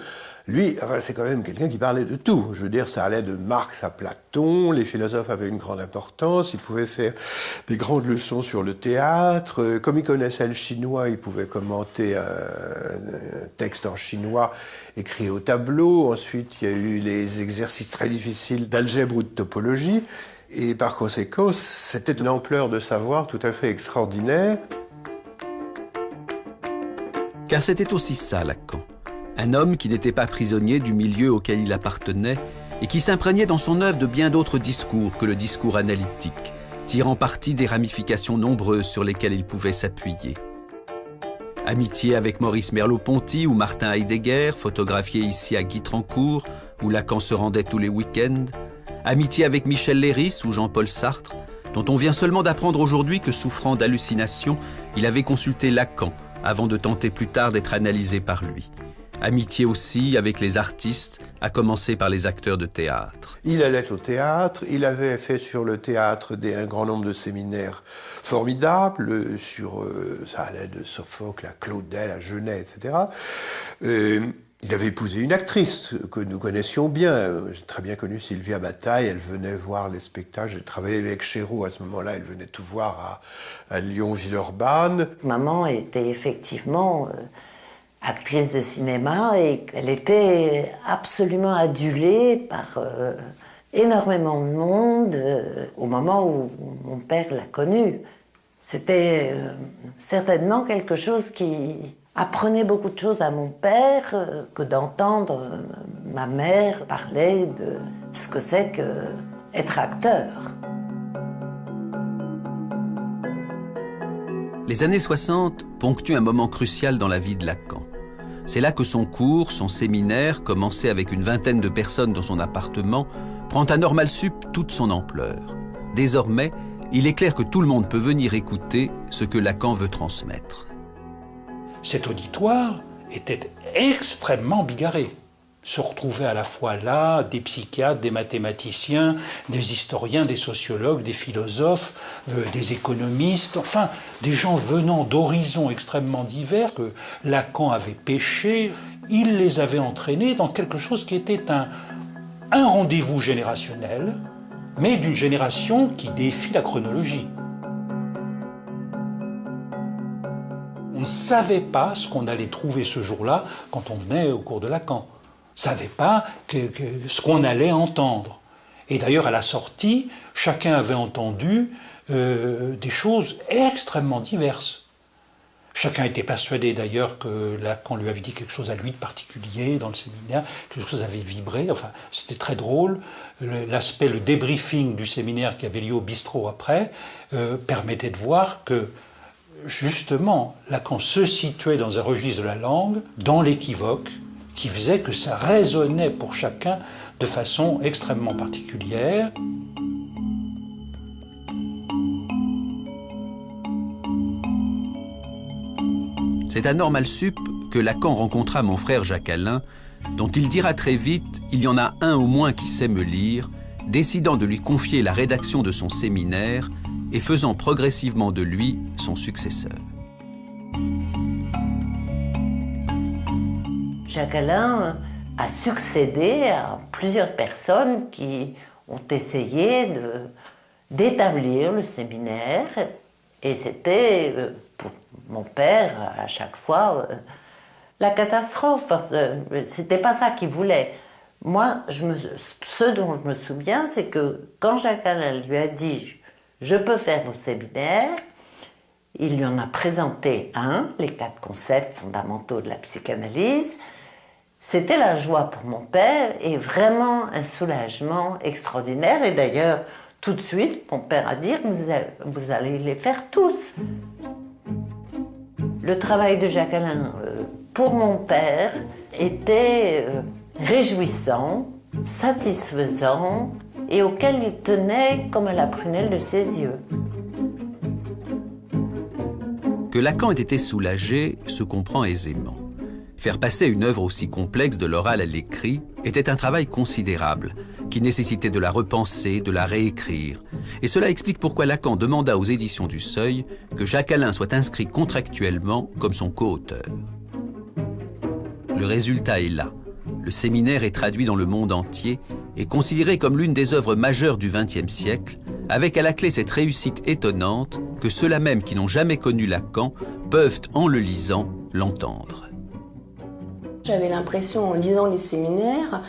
Lui, c'est quand même quelqu'un qui parlait de tout. Je veux dire, ça allait de Marx à Platon, les philosophes avaient une grande importance, il pouvait faire des grandes leçons sur le théâtre. Comme il connaissait le chinois, il pouvait commenter un texte en chinois écrit au tableau. Ensuite, il y a eu les exercices très difficiles d'algèbre ou de topologie. Et par conséquent, c'était une ampleur de savoir tout à fait extraordinaire. Car c'était aussi ça, Lacan. Un homme qui n'était pas prisonnier du milieu auquel il appartenait et qui s'imprégnait dans son œuvre de bien d'autres discours que le discours analytique, tirant parti des ramifications nombreuses sur lesquelles il pouvait s'appuyer. Amitié avec Maurice Merleau-Ponty ou Martin Heidegger, photographié ici à Guitrancourt, où Lacan se rendait tous les week-ends. Amitié avec Michel Leiris ou Jean-Paul Sartre, dont on vient seulement d'apprendre aujourd'hui que, souffrant d'hallucinations, il avait consulté Lacan avant de tenter plus tard d'être analysé par lui. Amitié aussi avec les artistes, à commencer par les acteurs de théâtre. Il allait au théâtre, il avait fait sur le théâtre un grand nombre de séminaires formidables, ça allait de Sophocle à Claudel, à Genet, etc. Il avait épousé une actrice que nous connaissions bien. J'ai très bien connu Sylvia Bataille, elle venait voir les spectacles. J'ai travaillé avec Chéreau à ce moment-là, elle venait tout voir à Lyon-Villeurbanne. Maman était effectivement actrice de cinéma et qu'elle était absolument adulée par énormément de monde au moment où mon père l'a connue. C'était certainement quelque chose qui apprenait beaucoup de choses à mon père que d'entendre ma mère parler de ce que c'est qu'être acteur. Les années 60 ponctuent un moment crucial dans la vie de Lacan. C'est là que son cours, son séminaire, commencé avec une vingtaine de personnes dans son appartement, prend à Normal Sup toute son ampleur. Désormais, il est clair que tout le monde peut venir écouter ce que Lacan veut transmettre. Cet auditoire était extrêmement bigarré. Se retrouvaient à la fois là des psychiatres, des mathématiciens, des historiens, des sociologues, des philosophes, des économistes, enfin des gens venant d'horizons extrêmement divers que Lacan avait pêchés. Il les avait entraînés dans quelque chose qui était un rendez-vous générationnel, mais d'une génération qui défie la chronologie. On ne savait pas ce qu'on allait trouver ce jour-là quand on venait au cours de Lacan. On ne savait pas ce qu'on allait entendre. Et d'ailleurs, à la sortie, chacun avait entendu des choses extrêmement diverses. Chacun était persuadé d'ailleurs que Lacan lui avait dit quelque chose à lui de particulier dans le séminaire, quelque chose avait vibré, enfin c'était très drôle. Le débriefing du séminaire qui avait lieu au bistrot après permettait de voir que justement Lacan se situait dans un registre de la langue, dans l'équivoque, qui faisait que ça résonnait pour chacun de façon extrêmement particulière. C'est à Normal Sup que Lacan rencontra mon frère Jacques-Alain, dont il dira très vite « il y en a un au moins qui sait me lire », décidant de lui confier la rédaction de son séminaire et faisant progressivement de lui son successeur. Jacques-Alain a succédé à plusieurs personnes qui ont essayé d'établir le séminaire et c'était pour mon père à chaque fois la catastrophe. C'était pas ça qu'il voulait. Moi, ce dont je me souviens, c'est que quand Jacques-Alain lui a dit « je peux faire vos séminaires », il lui en a présenté les 4 concepts fondamentaux de la psychanalyse. C'était la joie pour mon père et vraiment un soulagement extraordinaire. Et d'ailleurs, tout de suite, mon père a dit « vous allez les faire tous ». Le travail de Jacques-Alain, pour mon père, était réjouissant, satisfaisant et auquel il tenait comme à la prunelle de ses yeux. Que Lacan ait été soulagé se comprend aisément. Faire passer une œuvre aussi complexe de l'oral à l'écrit était un travail considérable, qui nécessitait de la repenser, de la réécrire. Et cela explique pourquoi Lacan demanda aux éditions du Seuil que Jacques-Alain soit inscrit contractuellement comme son co-auteur. Le résultat est là. Le séminaire est traduit dans le monde entier et considéré comme l'une des œuvres majeures du XXe siècle, avec à la clé cette réussite étonnante que ceux-là même qui n'ont jamais connu Lacan peuvent, en le lisant, l'entendre. J'avais l'impression, en lisant les séminaires,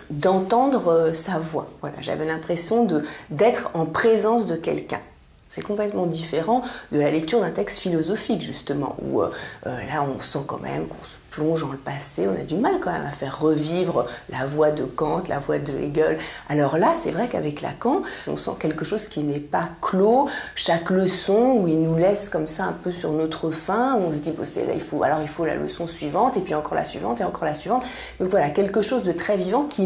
d'entendre sa voix. Voilà, j'avais l'impression d'être en présence de quelqu'un. C'est complètement différent de la lecture d'un texte philosophique, justement, où là, on sent quand même qu'on se plonge dans le passé, on a du mal quand même à faire revivre la voix de Kant, la voix de Hegel. Alors là, c'est vrai qu'avec Lacan, on sent quelque chose qui n'est pas clos. Chaque leçon, où il nous laisse comme ça un peu sur notre faim, où on se dit, bon, là, il faut la leçon suivante, et puis encore la suivante, et encore la suivante. Donc voilà, quelque chose de très vivant qui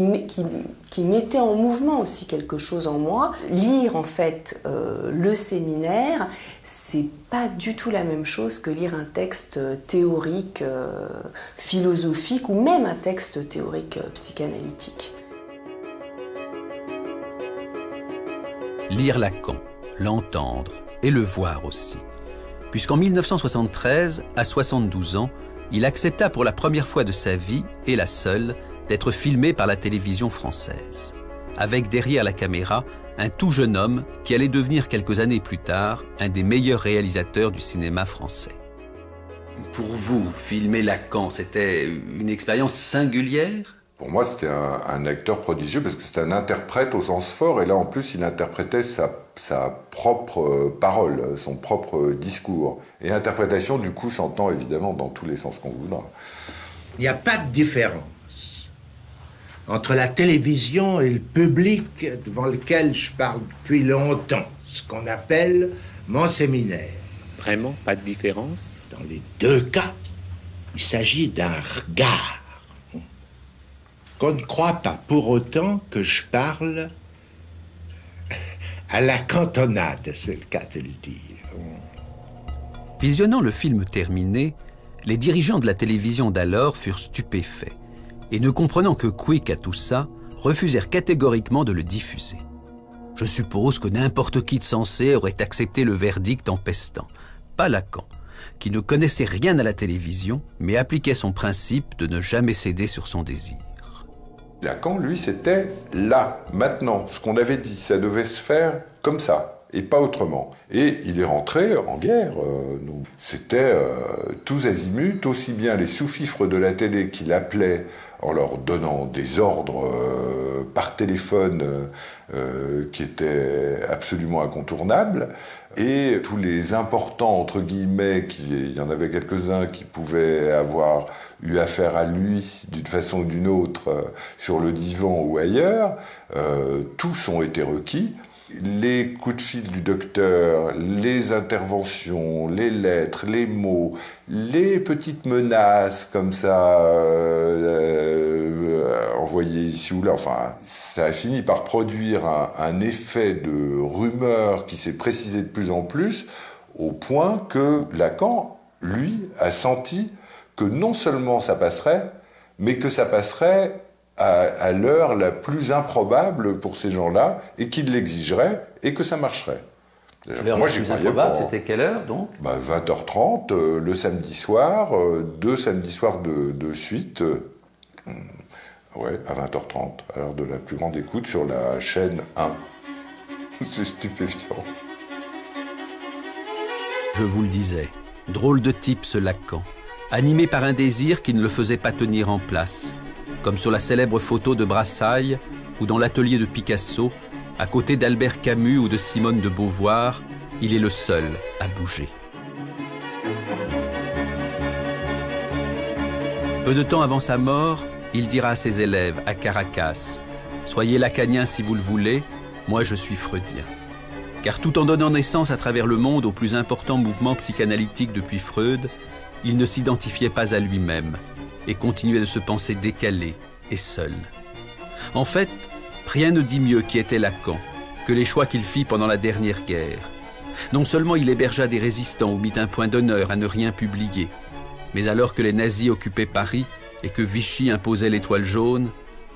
mettait en mouvement aussi quelque chose en moi. Lire, en fait, le séminaire, c'est pas du tout la même chose que lire un texte théorique, philosophique ou même un texte théorique psychanalytique. Lire Lacan, l'entendre et le voir aussi. Puisqu'en 1973, à 72 ans, il accepta pour la première fois de sa vie, et la seule, d'être filmé par la télévision française. Avec derrière la caméra, un tout jeune homme qui allait devenir quelques années plus tard un des meilleurs réalisateurs du cinéma français. Pour vous, filmer Lacan, c'était une expérience singulière? Pour moi, c'était un acteur prodigieux parce que c'était un interprète au sens fort. Et là, en plus, il interprétait sa propre parole, son propre discours. Et interprétation, du coup, s'entend évidemment dans tous les sens qu'on voudra. Il n'y a pas de différence entre la télévision et le public devant lequel je parle depuis longtemps, ce qu'on appelle mon séminaire. Vraiment pas de différence? Dans les deux cas, il s'agit d'un regard. Qu'on ne croit pas pour autant que je parle à la cantonade, c'est le cas de le dire. Visionnant le film terminé, les dirigeants de la télévision d'alors furent stupéfaits et, ne comprenant que quic à tout ça, refusèrent catégoriquement de le diffuser. Je suppose que n'importe qui de sensé aurait accepté le verdict en pestant. Pas Lacan, qui ne connaissait rien à la télévision, mais appliquait son principe de ne jamais céder sur son désir. Lacan, lui, c'était là, maintenant. Ce qu'on avait dit, ça devait se faire comme ça, et pas autrement. Et il est rentré en guerre. C'était tous azimuts, aussi bien les sous-fifres de la télé qu'il appelait en leur donnant des ordres par téléphone qui étaient absolument incontournables, et tous les importants, entre guillemets, il y en avait quelques-uns qui pouvaient avoir eu affaire à lui d'une façon ou d'une autre sur le divan ou ailleurs, tous ont été requis. Les coups de fil du docteur, les interventions, les lettres, les mots, les petites menaces comme ça envoyées ici ou là, enfin, ça a fini par produire un effet de rumeur qui s'est précisé de plus en plus, au point que Lacan, lui, a senti que non seulement ça passerait, mais que ça passerait à l'heure la plus improbable pour ces gens-là, et qu'ils l'exigeraient, et que ça marcherait. L'heure la plus improbable, c'était quelle heure, donc 20h30, le samedi soir, 2 samedis soirs de suite, à 20h30, à l'heure de la plus grande écoute sur la chaîne 1. C'est stupéfiant. Je vous le disais, drôle de type ce Lacan, animé par un désir qui ne le faisait pas tenir en place, comme sur la célèbre photo de Brassailles ou dans l'atelier de Picasso, à côté d'Albert Camus ou de Simone de Beauvoir, il est le seul à bouger. Peu de temps avant sa mort, il dira à ses élèves à Caracas « Soyez lacaniens si vous le voulez, moi je suis freudien ». Car tout en donnant naissance à travers le monde au plus important mouvement psychanalytique depuis Freud, il ne s'identifiait pas à lui-même et continuait de se penser décalé et seul. En fait, rien ne dit mieux qui était Lacan que les choix qu'il fit pendant la dernière guerre. Non seulement il hébergea des résistants ou mit un point d'honneur à ne rien publier, mais alors que les nazis occupaient Paris et que Vichy imposait l'étoile jaune,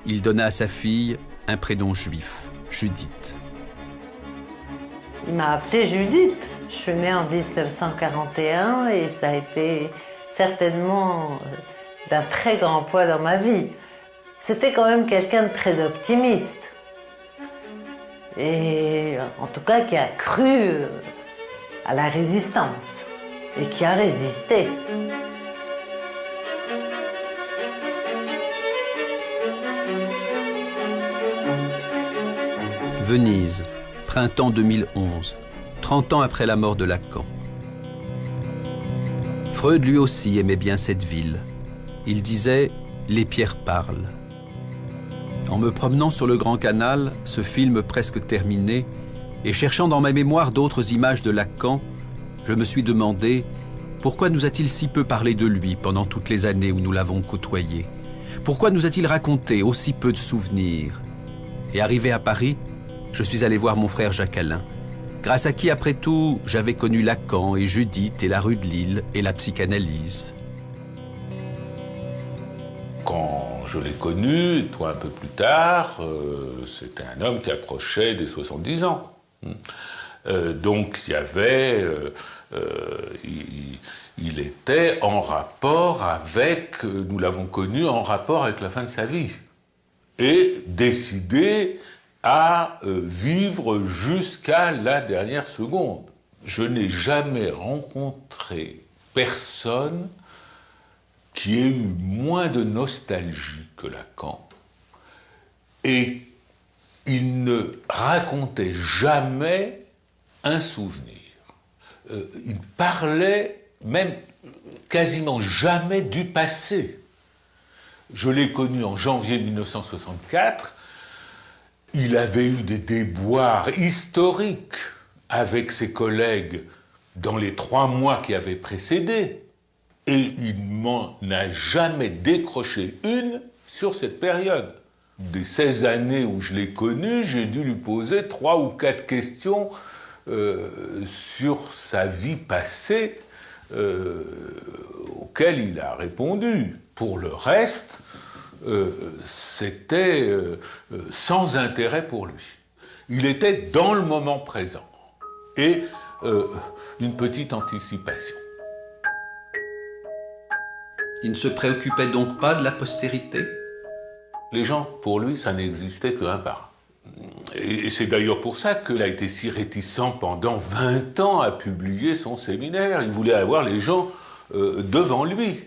il donna à sa fille un prénom juif, Judith. Il m'a appelée Judith. Je suis née en 1941 et ça a été certainement d'un très grand poids dans ma vie. C'était quand même quelqu'un de très optimiste. Et en tout cas qui a cru à la résistance et qui a résisté. Venise, printemps 2011, 30 ans après la mort de Lacan. Freud lui aussi aimait bien cette ville. Il disait « Les pierres parlent ». En me promenant sur le Grand Canal, ce film presque terminé, et cherchant dans ma mémoire d'autres images de Lacan, je me suis demandé pourquoi nous a-t-il si peu parlé de lui pendant toutes les années où nous l'avons côtoyé? Pourquoi nous a-t-il raconté aussi peu de souvenirs? Et arrivé à Paris, je suis allé voir mon frère Jacques-Alain, grâce à qui, après tout, j'avais connu Lacan et Judith et la rue de Lille et la psychanalyse. Quand je l'ai connu, toi un peu plus tard, c'était un homme qui approchait des 70 ans. Donc il y avait... il était en rapport avec... Nous l'avons connu en rapport avec la fin de sa vie. Et décidé à vivre jusqu'à la dernière seconde. Je n'ai jamais rencontré personne qui ait eu moins de nostalgie que Lacan, et il ne racontait jamais un souvenir. Il parlait même quasiment jamais du passé. Je l'ai connu en janvier 1964. Il avait eu des déboires historiques avec ses collègues dans les 3 mois qui avaient précédé. Et il m'en a jamais décroché une sur cette période. Des 16 années où je l'ai connu, j'ai dû lui poser 3 ou 4 questions sur sa vie passée auxquelles il a répondu. Pour le reste, c'était sans intérêt pour lui. Il était dans le moment présent. Et une petite anticipation. Il ne se préoccupait donc pas de la postérité? Les gens, pour lui, ça n'existait qu'un par un. Et c'est d'ailleurs pour ça qu'il a été si réticent pendant 20 ans à publier son séminaire. Il voulait avoir les gens devant lui,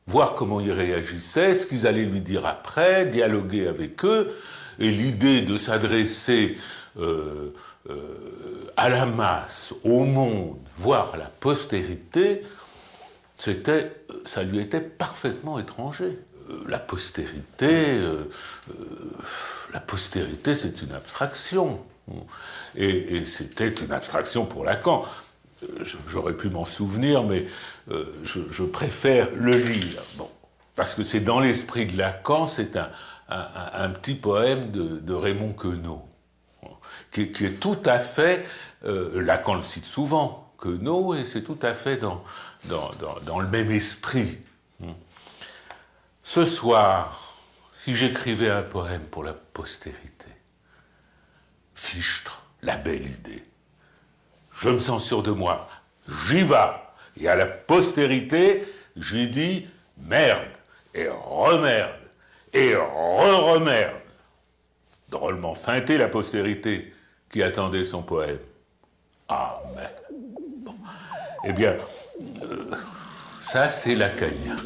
voir comment ils réagissaient, ce qu'ils allaient lui dire après, dialoguer avec eux. Et l'idée de s'adresser à la masse, au monde, voire à la postérité, ça lui était parfaitement étranger. La postérité, c'est une abstraction. Et c'était une abstraction pour Lacan. J'aurais pu m'en souvenir, mais je préfère le lire. Bon, parce que c'est dans l'esprit de Lacan, c'est un petit poème de Raymond Queneau, qui est tout à fait... Lacan le cite souvent, Queneau, et c'est tout à fait dans le même esprit. Ce soir, si j'écrivais un poème pour la postérité, Fichtre, la belle idée. Je me sens sûr de moi, j'y vais. Et à la postérité, j'ai dit merde, et remerde, et re-remerde. Drôlement feinté la postérité qui attendait son poème. Ah, mais... Bon. Eh bien, ça c'est lacanien.